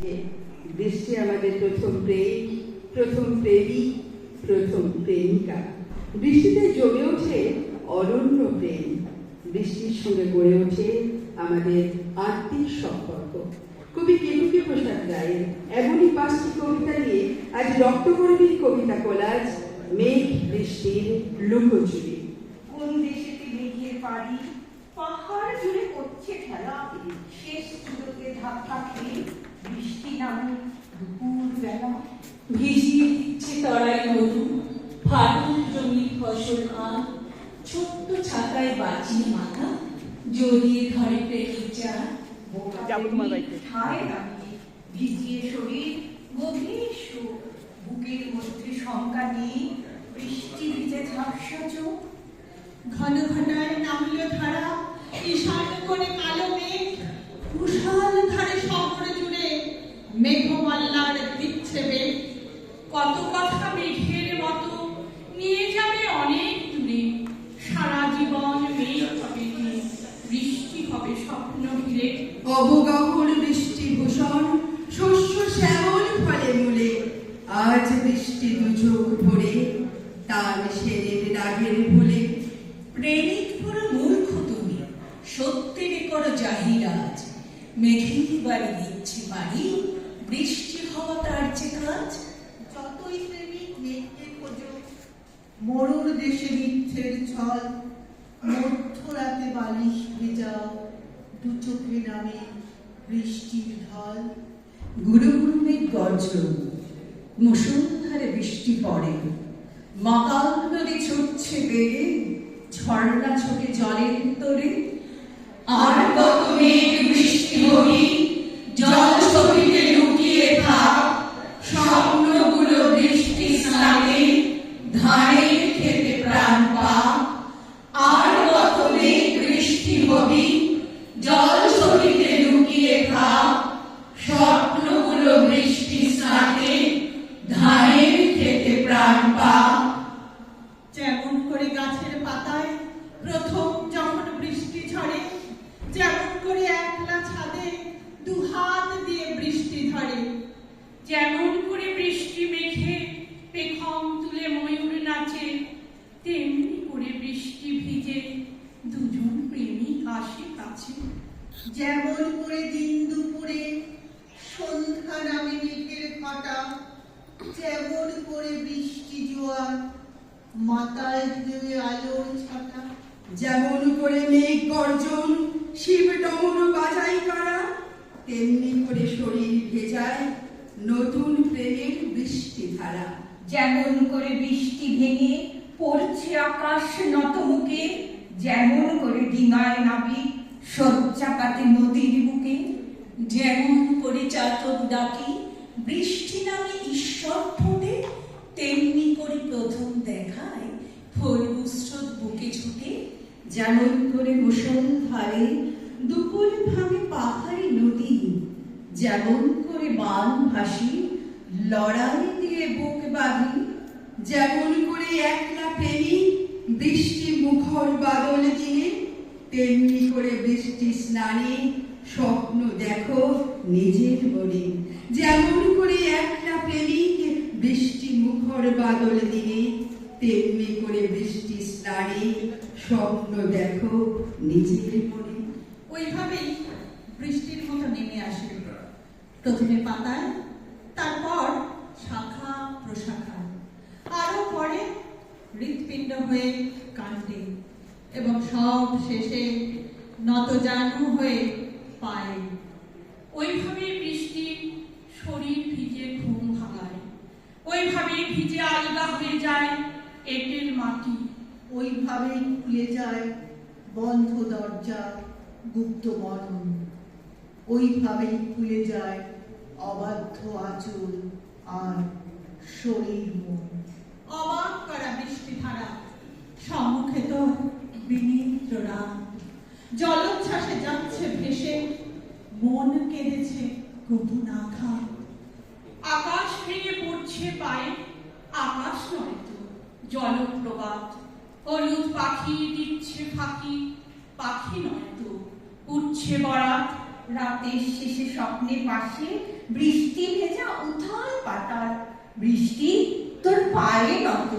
বৃষ্টিকে। বৃষ্টি আমাদের প্রথম প্রেম, প্রথম প্রেমিক, প্রথম প্রেমিকা। বৃষ্টিতে জমে ওঠে অনন্য প্রেম। বৃষ্টির সঙ্গে গড়ে ওঠে আমাদের আত্মিক সম্পর্ক। কবি কেতুকী প্রসাদ রায়ের এমনই 5টি কবিতা নিয়ে আজ রক্তকর্মীর কবিতা কোলাজ মেঘ বৃষ্টির লুকোচুরি। কোন দেশেতে মেঘের পাড়ি, পাহাড় জুড়ে করছে খেলা, শেষ চুলোতে ধাক্কা খেয়ে বৃষ্টি নামে দুপুর বেলা। ভিজিয়ে দিচ্ছে তরাই মধু, ফাটল জমির ফসল আম, ছোট্ট ছাতায় বাঁচিয়ে মাথা, জড়িয়ে ধরে প্রেমের চার। ঠায় দাঁড়িয়ে ভিজিয়ে শরীর, গভীর সুখ, বুকের মধ্যে শঙ্কা নিয়ে বৃষ্টি ভিজে ঝাপসা চোখ। ঘন ঘটায় নামল ধারা, ঈশান করে কালো মেঘ, কুশাল ধারে শহর জুড়ে মেঘমাল্লার দিচ্ছে বেগ। কত কথা মেঘের মতো নিয়ে যাবে অনেক দূরে, সারা জীবন মেঘ হবে ঘিরে, বৃষ্টি হবে স্বপ্ন ঘিরে। অবগাহন বৃষ্টি ভূষণ, শস্য শ্যামল ফলে মূলে, আজ বৃষ্টি দুচোখ ভরে তার সেরের রাগের ভুলে। প্রেমিক পুরো মূর্খ তুমি, সত্যের করো জাহিরাজ, মেঘের বাড়ি দিচ্ছে বাড়ি, বৃষ্টি হওয়া তার যে কাজ। যতই প্রেমিক মেঘকে খোঁজো, মরুর দেশে মিথ্যের ছল, মধ্যরাতে বালিশ ভেজাও, দু চোখে নামে বৃষ্টির ঢল। গুরু গুরু মেঘ গর্জন, মুষলধারে বৃষ্টি পড়ে, মাতাল নদী ছুটছে বেগে, ঝর্ণা ছোটে জলের তোরে। আর কত মেঘ বৃষ্টি হবি, জল ছবিতে লুকিয়ে থাক, স্বপ্নগুলো বৃষ্টি স্নানে ধানের খেতে প্রাণ পাক। আর কত মেঘ বৃষ্টি হবি, জল ছবিতে লুকিয়ে থাক, স্বপ্নগুলো বৃষ্টি স্নানে ধানের খেতে প্রাণ পাক। যেমন করে গাছের পাতায় প্রথম যখন বৃষ্টি ঝরে, যেমন করে একলা ছাদে দুহাত দিয়ে বৃষ্টি ধরে। যেমন করে বৃষ্টি মেঘে পেখম তুলে ময়ূর নাচে, তেমনি করে বৃষ্টি ভিজে দুজন প্রেমিক আসে কাছে। যেমন করে দিন দুপুরে সন্ধ্যা নামে মেঘের ফাটা, যেমন করে বৃষ্টি জোয়ার মাতাল ধুয়ে আলোর ছাটা। যেমন করে মেঘ গর্জন, শিব ডমরু বাজাই কারা, তেমনি করে শরীর ভেজায় নতুন প্রেমের বৃষ্টি ধারা। যেমন করে বৃষ্টি ভেঙে পড়ছে আকাশ নতমুখে, যেমন করে ডিঙায় নাবি শয্যা পাতে নদীর বুকে। যেমন করে চাতক ডাকি বৃষ্টি নামে ঈশ্বর ফোটে, তেমনি করে প্রথম দেখায় ফলবুস্রোত বুকে ছুটে। যেমন করে মুষলধারে দুপুর ভাঙে পাহাড়ি নদী, যেমন করে বান ভাসি লড়াই দিয়ে বুক বাঁধি। যেমন করে একলা প্রেমিক বৃষ্টি মুখর বাদল দিনে, তেমনি করে বৃষ্টি স্নানে স্বপ্ন দেখো নিজের মনে। যেমন করে একলা প্রেমিক বৃষ্টি মুখর বাদল দিনে, তেমনি করে বৃষ্টি স্নানে স্বপ্ন দেখো নিজের মনে। ওইভাবেই বৃষ্টির মতো নেমে আসে, প্রথমে পাতায়, তারপর শাখা প্রশাখায়, আরো পরে হৃৎপিণ্ড হয়ে কাণ্ডে, এবং সব শেষে নতজানু হয়ে পায়ে। ওইভাবে বৃষ্টি শরীর ভিজে ঘুম ভাঙায়, ওইভাবে ভিজে আলগা হয়ে যায় এঁটেল মাটি। ওইভাবেই খুলে যায় বন্ধ দরজা গুপ্ত মনন, ওইভাবেই খুলে যায় অবাধ্য আঁচল আর শরীর মন। অবাক করা বৃষ্টি ধারা, সম্মুখে তো বিনিদ্র রাত, জলোচ্ছ্বাসে যাচ্ছে ভেসে, মন কেঁদেছে কবু না খা। আকাশ ভেঙে পড়ছে পায়ে, আকাশ নয় তো জলপ্রপাত। হলুদ পাখি দিচ্ছে ফাঁকি, পাখি নয় তো উঠছে বরাত। রাতের শেষে স্বপ্নে পাশে বৃষ্টি বৃষ্টি তোর পায়ে নত,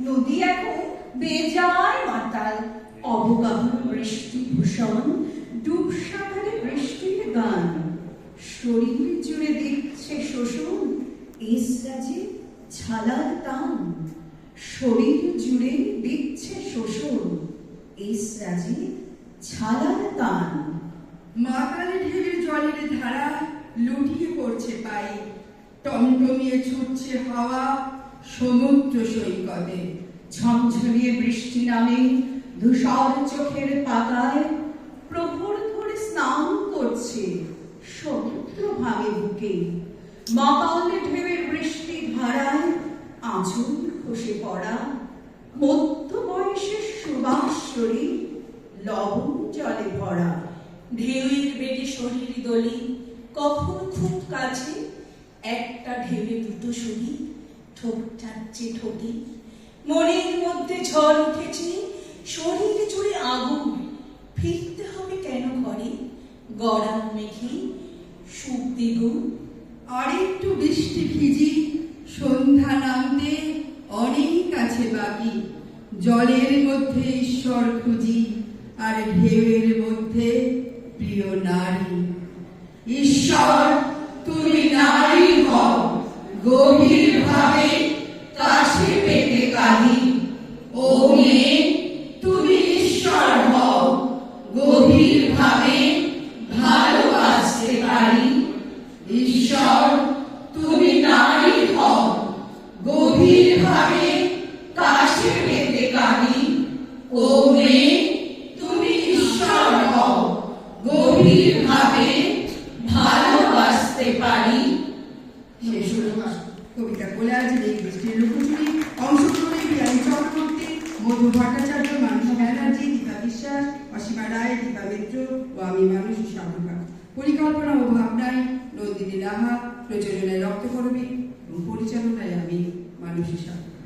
নদী এখন বেজায় মাতাল। অবগাহন বৃষ্টি ভূষণ, ডুব সাগরে বৃষ্টির গান। শরীর জুড়ে দিচ্ছে শোষণ, এসরাজে ছালার টান। শরীর জুড়ে দিচ্ছে শোষণ, এসরাজে ছালার টান। মাতালে ঢেউয়ের জলের ধারা লুটিয়ে পড়ছে পায়ে, টমটমিয়ে ছুটছে হাওয়া সমুদ্র সৈকতে। ঝমঝমিয়ে বৃষ্টি নামে ধূসর চোখের পাতায়। প্রহর ধরে স্নান করছে সমুদ্র ভাঙে বুকে। মাতালে ঢেউয়ের বৃষ্টি ধারায় আঁচল খসে পড়া। মধ্য বয়সের সুবাসরী লবণ জলে ভরা। ঢেউয়ের বেগে শরীর দোলে, কখন খুব কাছে একটা ঢেউয়ে দুটো শরীর ঠোক টানছে ঠোঁটে। মনের মধ্যে ঝড় উঠেছে, শরীর জুড়ে আগুন। ফিরতে হবে কেন ঘরে, গড়ান মেঘে সুখ দ্বিগুণ। আরেকটু বৃষ্টি ভিজি, সন্ধ্যা নামতে অনেক আছে বাকি। জলের মধ্যে ঈশ্বর খুঁজি, আর ঢেউয়ের মধ্যে প্রিয় নারী। ঈশ্বর তুমি নারী হও, গভীর ভাবে কাছে পেতে কাঁদি। ও মেয়ে তুমি ঈশ্বর হও, গভীর ভাবে ভালোবাসতে পারি। ঈশ্বর তুমি নারী হও, গভীর ভাবে কাছে পেতে কাঁদি। ও মেয়ে তুমি ঈশ্বর হও, গভীর ভাবে ভালোবাসতে পারি। শেষ হলো কবিতা কোলাজ, এই বৃষ্টির লুকোচুরি। অংশগ্রহণে বিহারী চক্রবর্তী, মধু ভট্টাচার্য, মানসা ব্যানার্জি, দীপা বিশ্বাস, অসীমা রায়, দীপা মিত্র ও আমি মানুষী সাধুকা। পরিকল্পনা ও ভাবনায় নন্দিনী রাহা, প্রযোজনায় রক্তকরবী এবং পরিচালনায় আমি মানুষী সাধুকা।